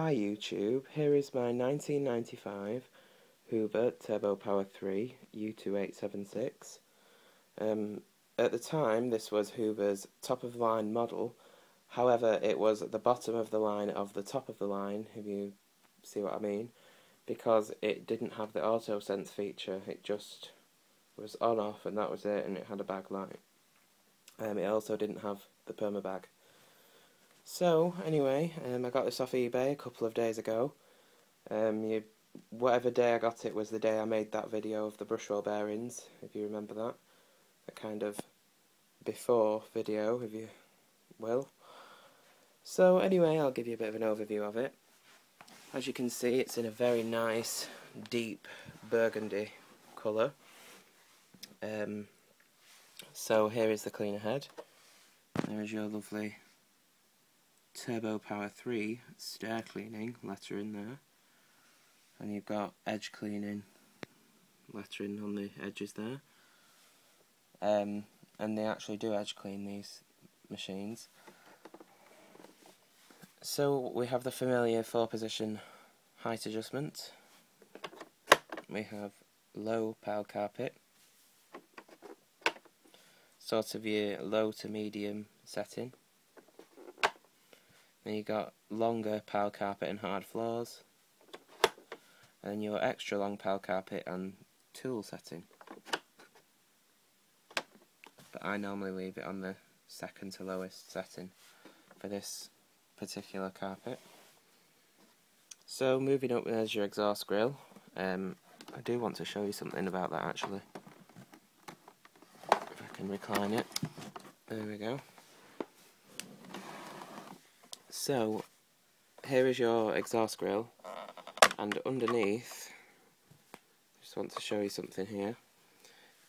Hi YouTube, here is my 1995 Hoover Turbopower 3 U2876. At the time this was Hoover's top of the line model, however it was at the bottom of the line of the top of the line, if you see what I mean, because it didn't have the auto sense feature. It just was on off and that was it, and it had a bag light. It also didn't have the perma bag. So, anyway, I got this off eBay a couple of days ago. Whatever day I got it was the day I made that video of the brush roll bearings, if you remember that. A kind of before video, if you will. So, anyway, I'll give you a bit of an overview of it. As you can see, it's in a very nice, deep burgundy colour. So, here is the cleaner head. There is your lovely Turbopower 3 stair cleaning lettering there, and you've got edge cleaning lettering on the edges there, and they actually do edge clean, these machines. So we have the familiar 4-position height adjustment, we have low pile carpet, sort of your low to medium setting. Then you got longer pile carpet and hard floors, and your extra long pile carpet and tool setting. But I normally leave it on the second to lowest setting for this particular carpet. So moving up, there's your exhaust grill. I do want to show you something about that actually. If I can recline it. There we go. So, here is your exhaust grill, and underneath, just want to show you something here.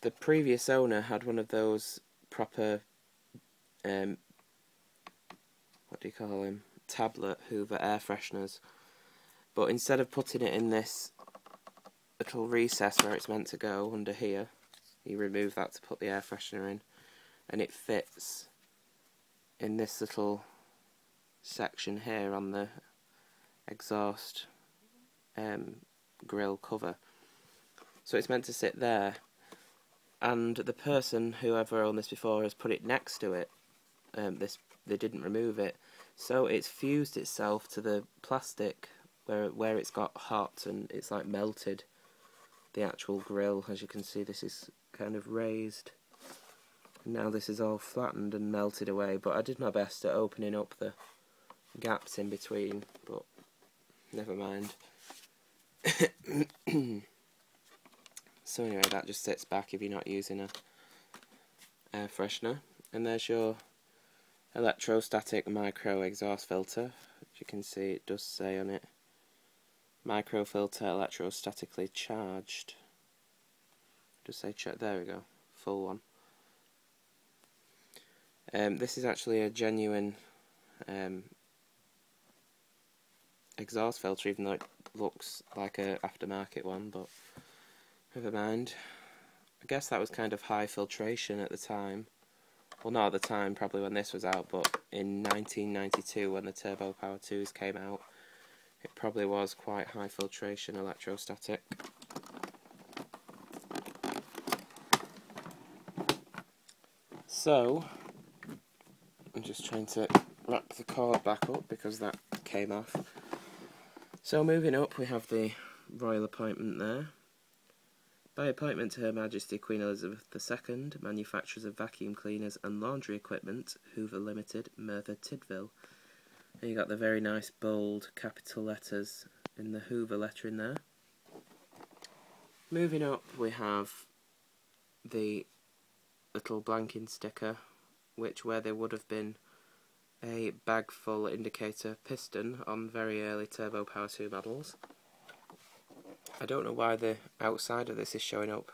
The previous owner had one of those proper, what do you call them, tablet Hoover air fresheners, but instead of putting it in this little recess where it's meant to go, under here, you remove that to put the air freshener in, and it fits in this little section here on the exhaust grill cover. So it's meant to sit there, and the person, whoever owned this before, has put it next to it. They didn't remove it, so it's fused itself to the plastic where it's got hot, and it's like melted the actual grill. As you can see, this is kind of raised. Now this is all flattened and melted away, but I did my best at opening up the gaps in between, but never mind. So anyway, that just sits back if you're not using a air freshener. And there's your electrostatic micro exhaust filter. As you can see, it does say on it, micro filter electrostatically charged. Just say check. There we go, full one. This is actually a genuine exhaust filter, even though it looks like a aftermarket one, but never mind. I guess that was kind of high filtration at the time. Well, not at the time, probably when this was out, but in 1992 when the Turbopower 2s came out, it probably was quite high filtration electrostatic. So, I'm just trying to wrap the cord back up because that came off. So moving up, we have the royal appointment there. By appointment to Her Majesty Queen Elizabeth II, manufacturers of vacuum cleaners and laundry equipment, Hoover Limited, Merthyr Tydfil. And you got the very nice bold capital letters in the Hoover lettering there. Moving up, we have the little blanking sticker, which where there would have been a bag full indicator piston on very early Turbopower 2 models. I don't know why the outside of this is showing up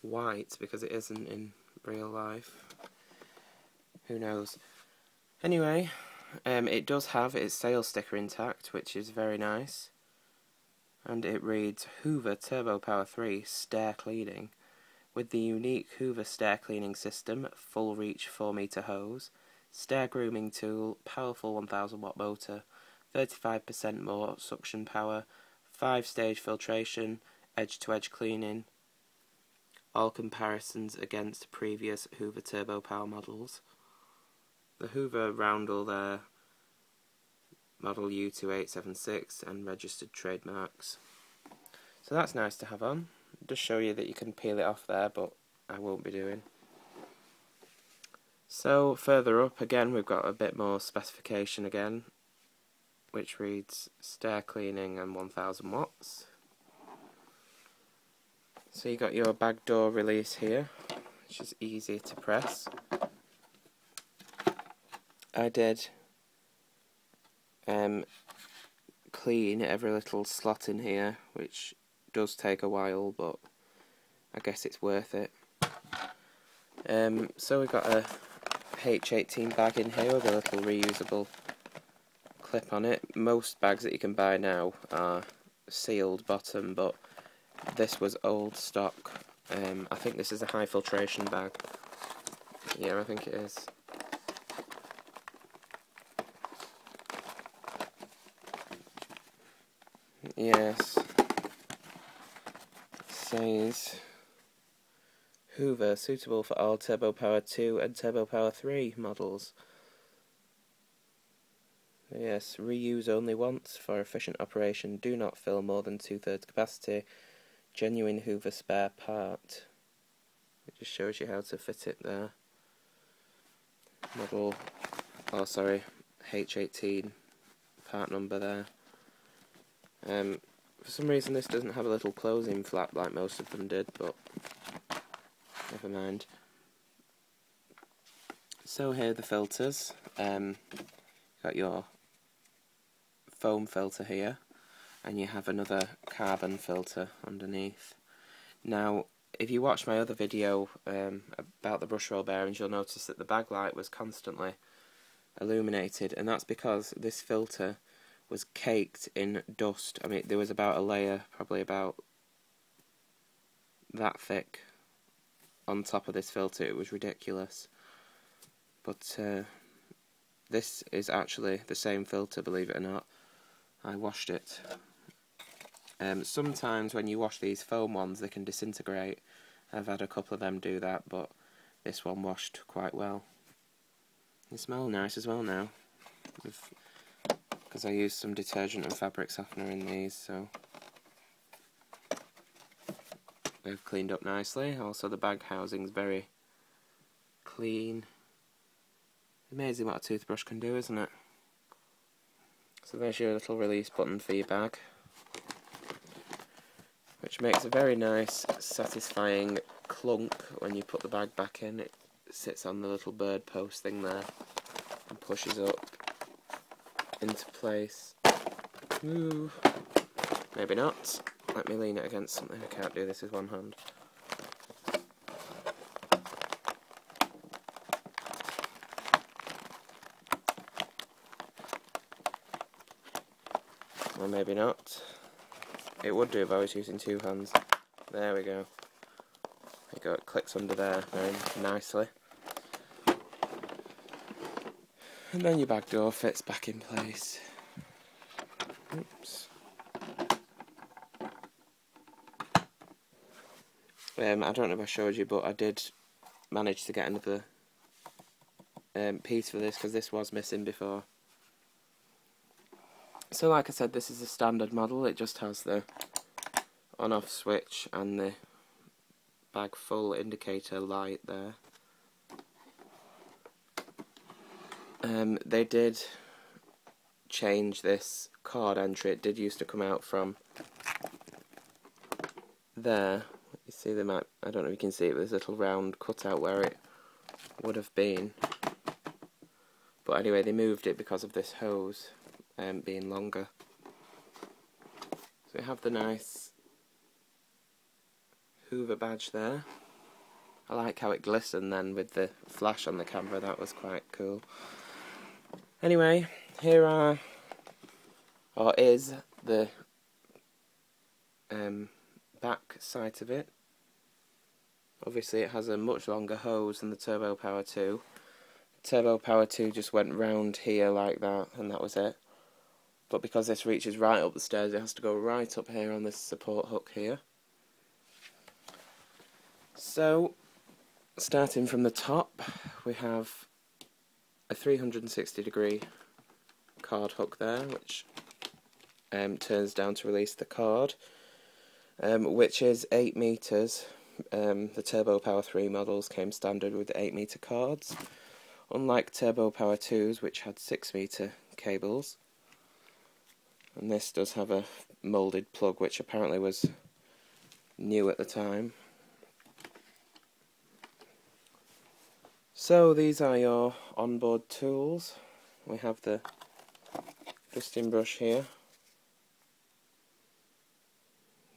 white, because it isn't in real life. Who knows? Anyway, it does have its sales sticker intact, which is very nice. And it reads Hoover Turbopower 3 Stair Cleaning. With the unique Hoover stair cleaning system, full reach 4-meter hose, stair grooming tool, powerful 1000 watt motor, 35% more suction power, 5-stage filtration, edge-to-edge cleaning. All comparisons against previous Hoover Turbopower models. The Hoover roundel there, model U2876 and registered trademarks. So that's nice to have on. Just show you that you can peel it off there, but I won't be doing. So further up again we've got a bit more specification again, which reads Stair cleaning and 1000 watts. So you got your bag door release here, which is easy to press. I did clean every little slot in here, which does take a while, but I guess it's worth it. So we've got a H18 bag in here with a little reusable clip on it. Most bags that you can buy now are sealed bottom, but this was old stock. I think this is a high filtration bag. Yeah, I think it is. Yes. It says Hoover, suitable for all Turbopower 2 and Turbopower 3 models. Yes, reuse only once for efficient operation. Do not fill more than 2/3 capacity. Genuine Hoover spare part. It just shows you how to fit it there. Model, oh sorry, H18 part number there. For some reason this doesn't have a little closing flap like most of them did, but never mind. So here are the filters. Got your foam filter here, and you have another carbon filter underneath. Now, if you watch my other video about the brush roll bearings, you'll notice that the bag light was constantly illuminated, and that's because this filter was caked in dust. I mean, there was about a layer, probably about that thick, on top of this filter. It was ridiculous. But this is actually the same filter, believe it or not. I washed it. Sometimes when you wash these foam ones, they can disintegrate. I've had a couple of them do that, but this one washed quite well. They smell nice as well now, because I used some detergent and fabric softener in these, so they've cleaned up nicely. Also the bag housing's very clean. Amazing what a toothbrush can do, isn't it? So there's your little release button for your bag, which makes a very nice, satisfying clunk when you put the bag back in. It sits on the little bird post thing there and pushes up into place. Ooh. Maybe not. Let me lean it against something. I can't do this with one hand. Or maybe not. It would do if I was using two hands. There we go. There you go, it clicks under there very nicely. And then your bag door fits back in place. Oops. I don't know if I showed you, but I did manage to get another piece for this, because this was missing before. So like I said, this is a standard model. It just has the on-off switch and the bag full indicator light there. They did change this cord entry. It did used to come out from there. You see, they might, I don't know if you can see it, but there's a little round cutout where it would have been. But anyway, they moved it because of this hose being longer. So we have the nice Hoover badge there. I like how it glistened then with the flash on the camera. That was quite cool. Anyway, here are, or is, the back side of it. Obviously it has a much longer hose than the Turbopower 2. Turbopower 2 just went round here like that, and that was it. but because this reaches right up the stairs, it has to go right up here on this support hook here. So, starting from the top, we have a 360-degree cord hook there, which turns down to release the cord, which is 8 meters. The Turbopower 3 models came standard with 8-meter cords, unlike Turbopower 2s, which had 6-meter cables. And this does have a moulded plug, which apparently was new at the time. So these are your onboard tools. We have the dusting brush here,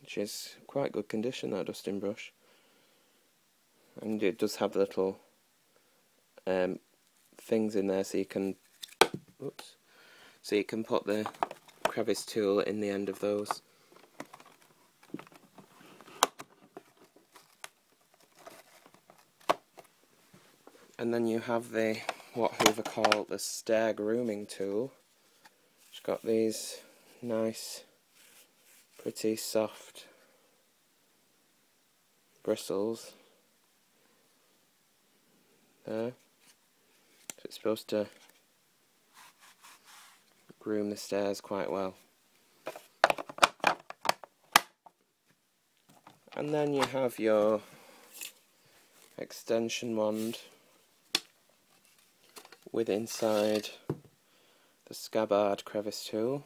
which is quite good condition, that dusting brush. And it does have little things in there so you can put the crevice tool in the end of those. And then you have what Hoover call the Stair grooming tool. It's got these nice, pretty soft bristles there. So it's supposed to groom the stairs quite well. And then you have your extension wand with inside the scabbard crevice tool.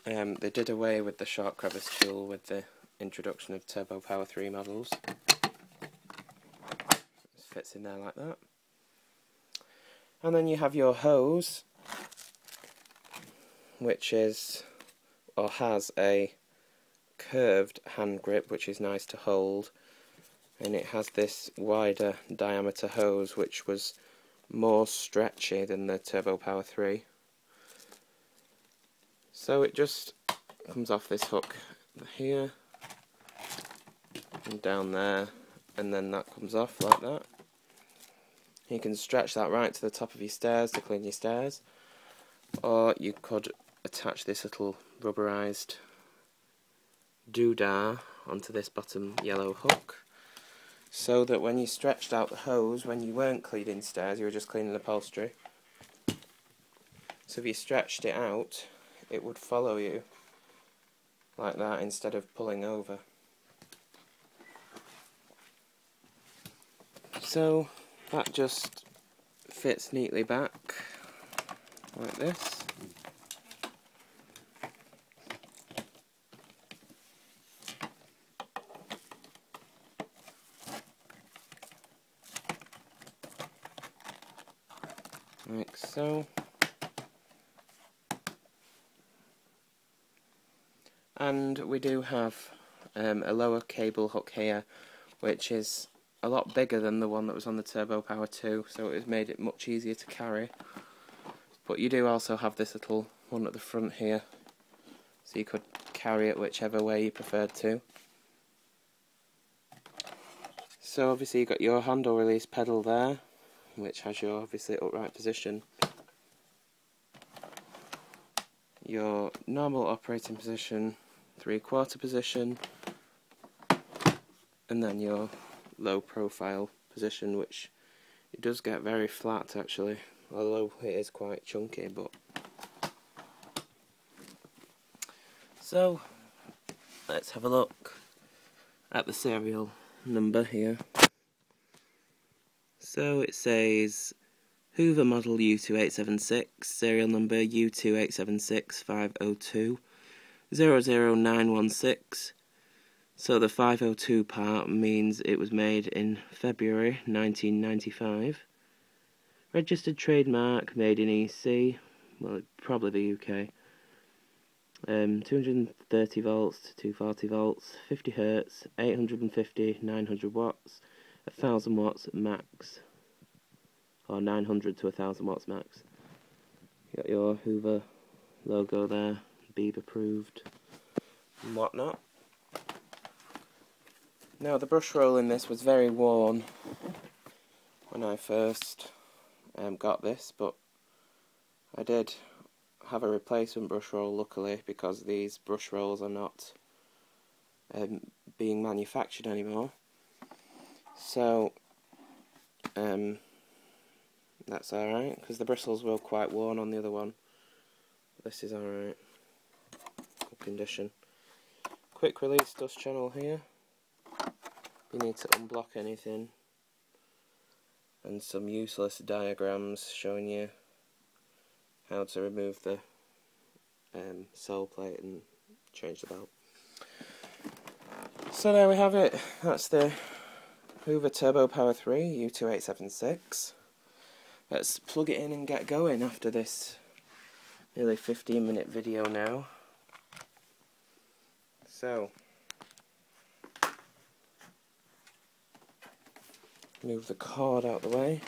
They did away with the short crevice tool with the introduction of Turbopower 3 models. This fits in there like that. And then you have your hose, which is, or has a curved hand grip, which is nice to hold. And it has this wider diameter hose, which was more stretchy than the Turbopower 3. So it just comes off this hook here and down there, and then that comes off like that. You can stretch that right to the top of your stairs to clean your stairs, or you could attach this little rubberized doodah onto this bottom yellow hook, so that when you stretched out the hose, when you weren't cleaning stairs, you were just cleaning upholstery. So if you stretched it out, it would follow you like that instead of pulling over. So that just fits neatly back like this. Like so. And we do have a lower cable hook here, which is a lot bigger than the one that was on the Turbopower 2, so it has made it much easier to carry. But you do also have this little one at the front here, so you could carry it whichever way you preferred to. So obviously you've got your handle release pedal there, which has your obviously upright position, your normal operating position, 3/4 position, and then your low profile position, which it does get very flat actually, although it is quite chunky. But so let's have a look at the serial number here. So it says Hoover model U2876, serial number U2876 502 00916. So the 502 part means it was made in February 1995. Registered trademark, made in EC, well, probably the UK. 230 volts to 240 volts, 50 Hz, 850, 900 watts, 1000 watts max, or 900 to 1000 watts max. You got your Hoover logo there, Beeb approved, and whatnot. Now the brush roll in this was very worn when I first got this, but I did have a replacement brush roll, luckily, because these brush rolls are not being manufactured anymore. So that's alright, because the bristles were quite worn on the other one. This is alright, good condition. Quick release dust channel here. You need to unblock anything, and some useless diagrams showing you how to remove the sole plate and change the belt. So there we have it. That's the Hoover Turbopower 3 U2876. Let's plug it in and get going after this nearly 15-minute video now. So, move the cord out the way,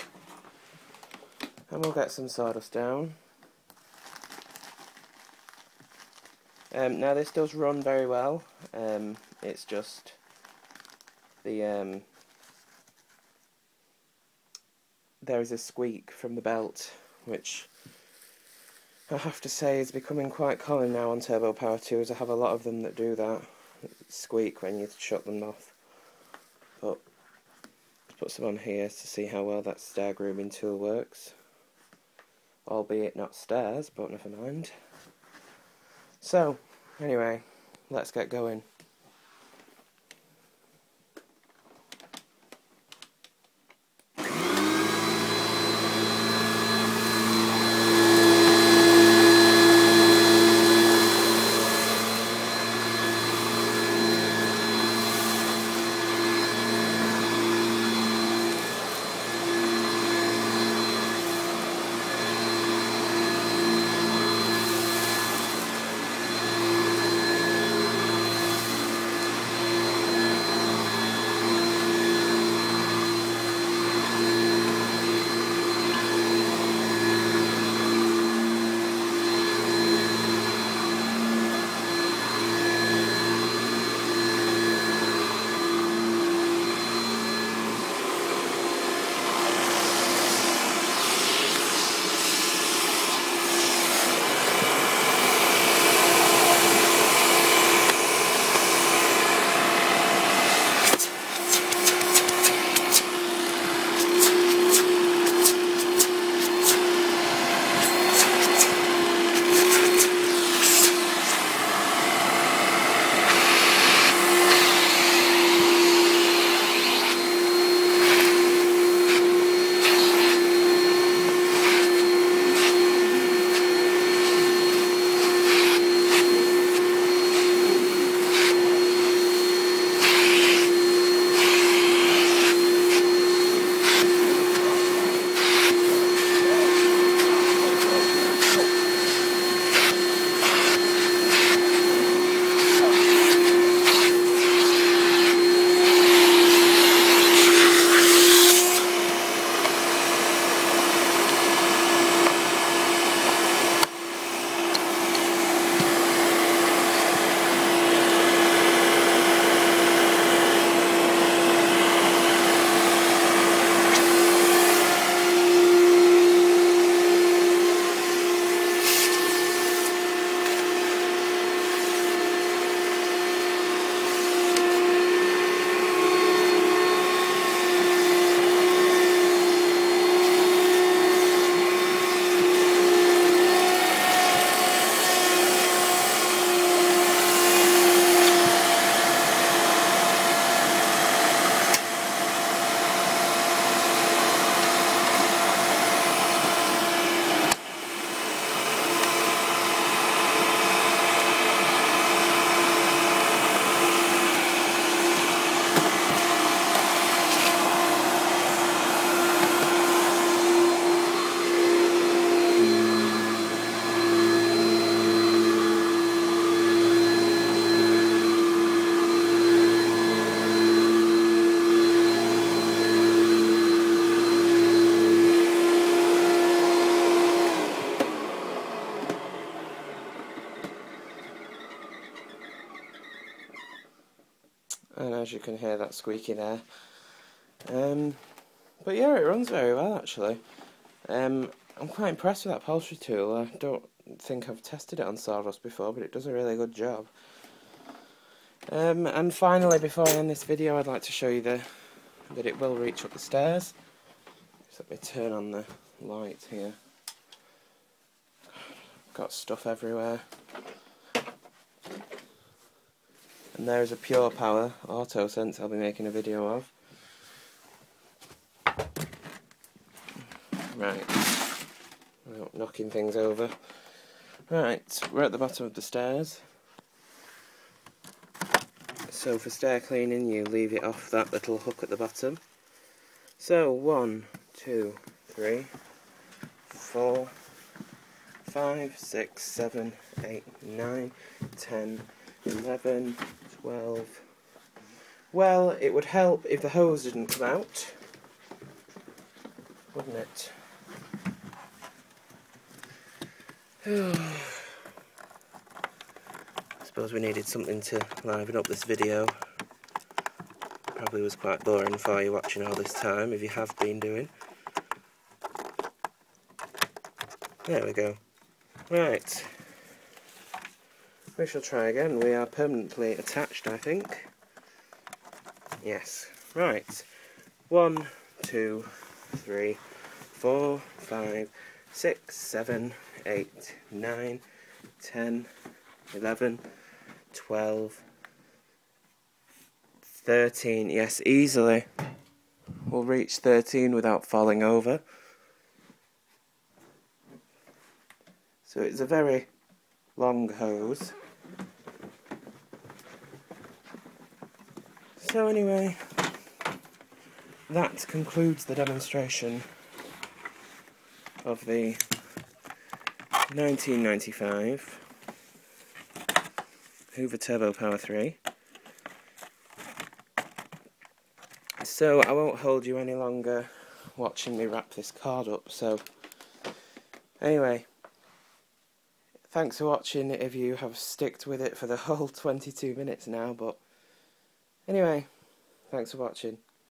and we'll get some sawdust down. Now this does run very well. It's just the there is a squeak from the belt, which I have to say is becoming quite common now on Turbopower 2s. I have a lot of them that do that, squeak when you shut them off. But let's put some on here to see how well that stair grooming tool works. Albeit not stairs, but never mind. So, anyway, let's get going. And as you can hear, that squeaky there. But yeah, it runs very well actually. I'm quite impressed with that upholstery tool. I don't think I've tested it on sawdust before, but it does a really good job. And finally, before I end this video, I'd like to show you that it will reach up the stairs. Just let me turn on the light here. Got stuff everywhere. And there's a Turbopower auto sense I'll be making a video of. Right. Without knocking things over. Right, we're at the bottom of the stairs. So for stair cleaning, you leave it off that little hook at the bottom. So 1, 2, 3, 4, 5, 6, 7, 8, 9, 10, 11, 12. Well, it would help if the hose didn't come out, wouldn't it? I suppose we needed something to liven up this video. Probably was quite boring for you watching all this time, if you have been doing. There we go. Right. We shall try again. We are permanently attached, I think. Yes. Right. 1, 2, 3, 4, 5, 6, 7, 8, 9, 10, 11, 12, 13. Yes, easily. We'll reach 13 without falling over. So it's a very long hose. So anyway, that concludes the demonstration of the 1995 Hoover Turbopower 3. So I won't hold you any longer watching me wrap this card up, so anyway, thanks for watching if you have sticked with it for the whole 22 minutes now, but anyway, thanks for watching.